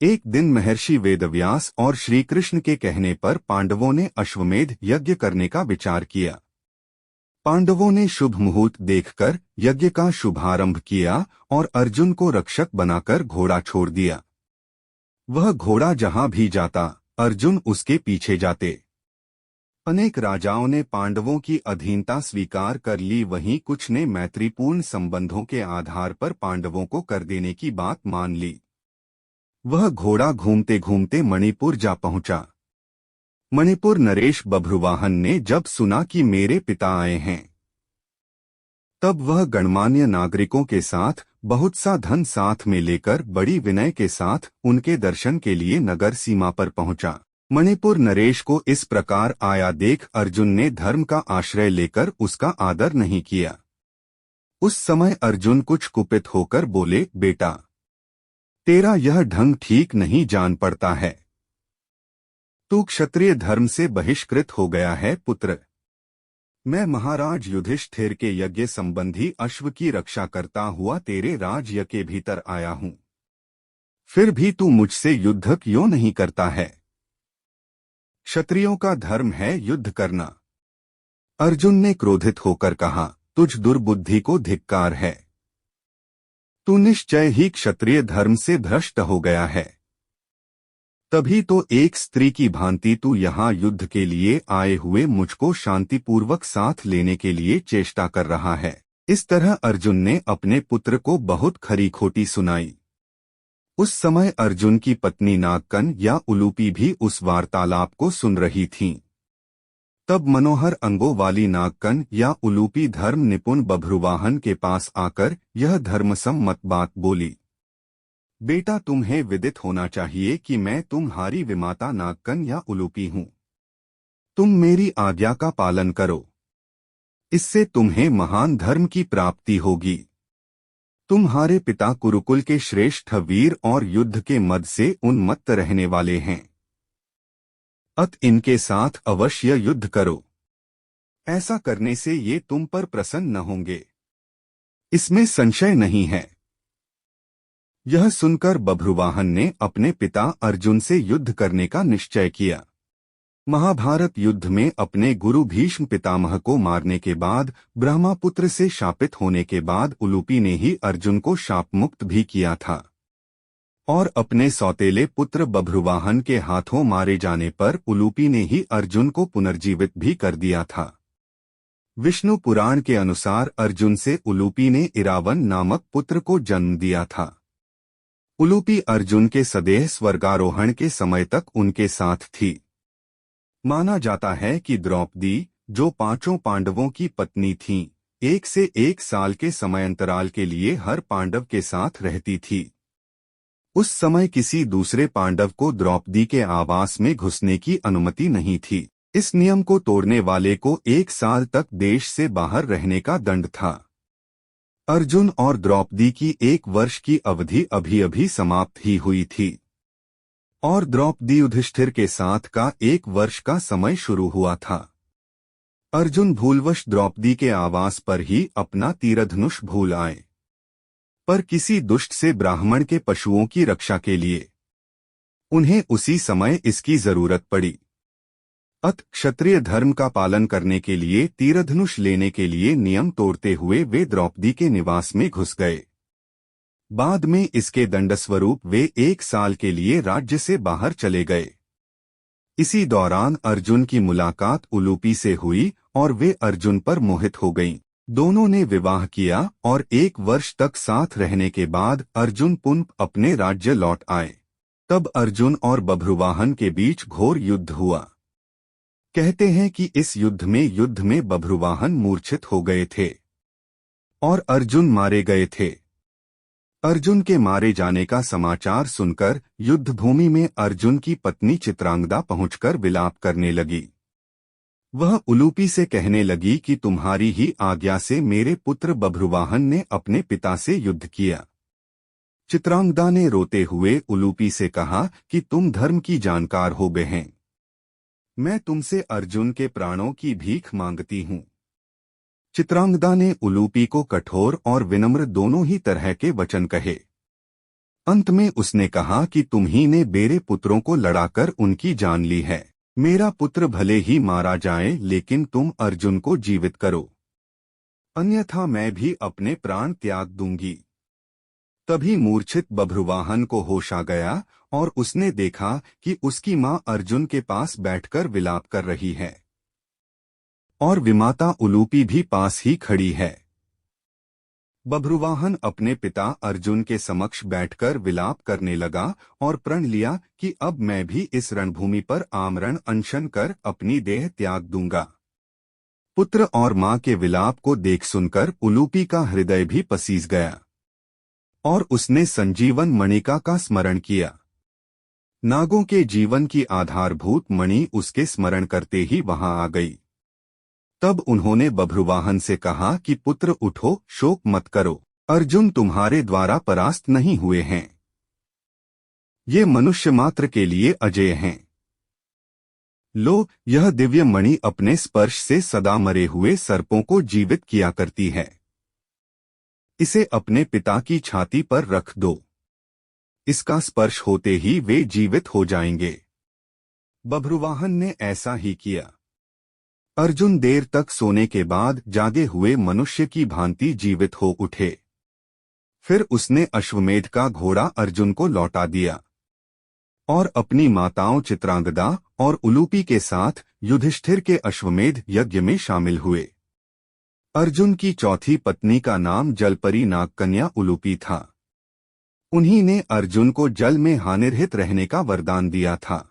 एक दिन महर्षि वेदव्यास और श्री कृष्ण के कहने पर पांडवों ने अश्वमेध यज्ञ करने का विचार किया। पांडवों ने शुभ मुहूर्त देखकर यज्ञ का शुभारंभ किया और अर्जुन को रक्षक बनाकर घोड़ा छोड़ दिया। वह घोड़ा जहां भी जाता, अर्जुन उसके पीछे जाते। अनेक राजाओं ने पांडवों की अधीनता स्वीकार कर ली, वहीं कुछ ने मैत्रीपूर्ण संबंधों के आधार पर पांडवों को कर देने की बात मान ली। वह घोड़ा घूमते घूमते मणिपुर जा पहुंचा। मणिपुर नरेश बभ्रुवाहन ने जब सुना कि मेरे पिता आए हैं, तब वह गणमान्य नागरिकों के साथ बहुत सा धन साथ में लेकर बड़ी विनय के साथ उनके दर्शन के लिए नगर सीमा पर पहुंचा। मणिपुर नरेश को इस प्रकार आया देख अर्जुन ने धर्म का आश्रय लेकर उसका आदर नहीं किया। उस समय अर्जुन कुछ कुपित होकर बोले, बेटा, तेरा यह ढंग ठीक नहीं जान पड़ता है। तू क्षत्रिय धर्म से बहिष्कृत हो गया है पुत्र। मैं महाराज युधिष्ठिर के यज्ञ संबंधी अश्व की रक्षा करता हुआ तेरे राज्य के भीतर आया हूं, फिर भी तू मुझसे युद्ध क्यों नहीं करता है? क्षत्रियों का धर्म है युद्ध करना। अर्जुन ने क्रोधित होकर कहा, तुझ दुर्बुद्धि को धिक्कार है। तू निश्चय ही क्षत्रिय धर्म से भ्रष्ट हो गया है। तभी तो एक स्त्री की भांति तू यहाँ युद्ध के लिए आए हुए मुझको शांतिपूर्वक साथ लेने के लिए चेष्टा कर रहा है। इस तरह अर्जुन ने अपने पुत्र को बहुत खरी खोटी सुनाई। उस समय अर्जुन की पत्नी नागकन या उलूपी भी उस वार्तालाप को सुन रही थीं। तब मनोहर अंगों वाली नागकन या उलूपी धर्म निपुण बभ्रुवाहन के पास आकर यह धर्मसम्मत बात बोली, बेटा, तुम्हें विदित होना चाहिए कि मैं तुम्हारी विमाता नागकन या उलूपी हूँ। तुम मेरी आज्ञा का पालन करो, इससे तुम्हें महान धर्म की प्राप्ति होगी। तुम्हारे पिता कुरुकुल के श्रेष्ठ वीर और युद्ध के मद से उन्मत्त रहने वाले हैं। अत इनके साथ अवश्य युद्ध करो। ऐसा करने से ये तुम पर प्रसन्न न होंगे, इसमें संशय नहीं है। यह सुनकर बभ्रुवाहन ने अपने पिता अर्जुन से युद्ध करने का निश्चय किया। महाभारत युद्ध में अपने गुरु भीष्म पितामह को मारने के बाद, ब्रह्मापुत्र से शापित होने के बाद उलूपी ने ही अर्जुन को शाप मुक्त भी किया था और अपने सौतेले पुत्र बभ्रुवाहन के हाथों मारे जाने पर उलूपी ने ही अर्जुन को पुनर्जीवित भी कर दिया था। विष्णु पुराण के अनुसार अर्जुन से उलूपी ने इरावन नामक पुत्र को जन्म दिया था। उलूपी अर्जुन के सदेह स्वर्गारोहण के समय तक उनके साथ थी। माना जाता है कि द्रौपदी, जो पांचों पांडवों की पत्नी थीं, 1 से 1 साल के समयांतराल के लिए हर पांडव के साथ रहती थी। उस समय किसी दूसरे पांडव को द्रौपदी के आवास में घुसने की अनुमति नहीं थी। इस नियम को तोड़ने वाले को 1 साल तक देश से बाहर रहने का दंड था। अर्जुन और द्रौपदी की 1 वर्ष की अवधि अभी अभी समाप्त ही हुई थी और द्रौपदी युधिष्ठिर के साथ का 1 वर्ष का समय शुरू हुआ था। अर्जुन भूलवश द्रौपदी के आवास पर ही अपना तीरधनुष भूल आए, पर किसी दुष्ट से ब्राह्मण के पशुओं की रक्षा के लिए उन्हें उसी समय इसकी जरूरत पड़ी। अत क्षत्रिय धर्म का पालन करने के लिए तीरधनुष लेने के लिए नियम तोड़ते हुए वे द्रौपदी के निवास में घुस गए। बाद में इसके दंडस्वरूप वे 1 साल के लिए राज्य से बाहर चले गए। इसी दौरान अर्जुन की मुलाकात उलूपी से हुई और वे अर्जुन पर मोहित हो गईं। दोनों ने विवाह किया और 1 वर्ष तक साथ रहने के बाद अर्जुन पुनः अपने राज्य लौट आए। तब अर्जुन और बभ्रुवाहन के बीच घोर युद्ध हुआ। कहते हैं कि इस युद्ध में बभ्रुवाहन मूर्छित हो गए थे और अर्जुन मारे गए थे। अर्जुन के मारे जाने का समाचार सुनकर युद्ध भूमि में अर्जुन की पत्नी चित्रांगदा पहुंचकर विलाप करने लगी। वह उलूपी से कहने लगी कि तुम्हारी ही आज्ञा से मेरे पुत्र बभ्रुवाहन ने अपने पिता से युद्ध किया। चित्रांगदा ने रोते हुए उलूपी से कहा कि तुम धर्म की जानकार हो गए हैं। मैं तुमसे अर्जुन के प्राणों की भीख मांगती हूँ। चित्रांगदा ने उलूपी को कठोर और विनम्र दोनों ही तरह के वचन कहे। अंत में उसने कहा कि तुम ही ने मेरे पुत्रों को लड़ाकर उनकी जान ली है। मेरा पुत्र भले ही मारा जाए, लेकिन तुम अर्जुन को जीवित करो, अन्यथा मैं भी अपने प्राण त्याग दूंगी। तभी मूर्छित बभ्रुवाहन को होश आ गया और उसने देखा कि उसकी मां अर्जुन के पास बैठकर विलाप कर रही है और विमाता उलूपी भी पास ही खड़ी है। बभ्रुवाहन अपने पिता अर्जुन के समक्ष बैठकर विलाप करने लगा और प्रण लिया कि अब मैं भी इस रणभूमि पर आमरण अनशन कर अपनी देह त्याग दूंगा। पुत्र और मां के विलाप को देख सुनकर उलूपी का हृदय भी पसीज गया और उसने संजीवन मणिका का स्मरण किया। नागों के जीवन की आधारभूत मणि उसके स्मरण करते ही वहां आ गई। तब उन्होंने बभ्रुवाहन से कहा कि पुत्र उठो, शोक मत करो, अर्जुन तुम्हारे द्वारा परास्त नहीं हुए हैं। ये मनुष्य मात्र के लिए अजेय हैं। लो, यह दिव्य मणि अपने स्पर्श से सदा मरे हुए सर्पों को जीवित किया करती है। इसे अपने पिता की छाती पर रख दो, इसका स्पर्श होते ही वे जीवित हो जाएंगे। बभ्रुवाहन ने ऐसा ही किया। अर्जुन देर तक सोने के बाद जागे हुए मनुष्य की भांति जीवित हो उठे। फिर उसने अश्वमेध का घोड़ा अर्जुन को लौटा दिया और अपनी माताओं चित्रांगदा और उलूपी के साथ युधिष्ठिर के अश्वमेध यज्ञ में शामिल हुए। अर्जुन की चौथी पत्नी का नाम जलपरी नागकन्या उलूपी था। उन्हीं ने अर्जुन को जल में हानिरहित रहने का वरदान दिया था।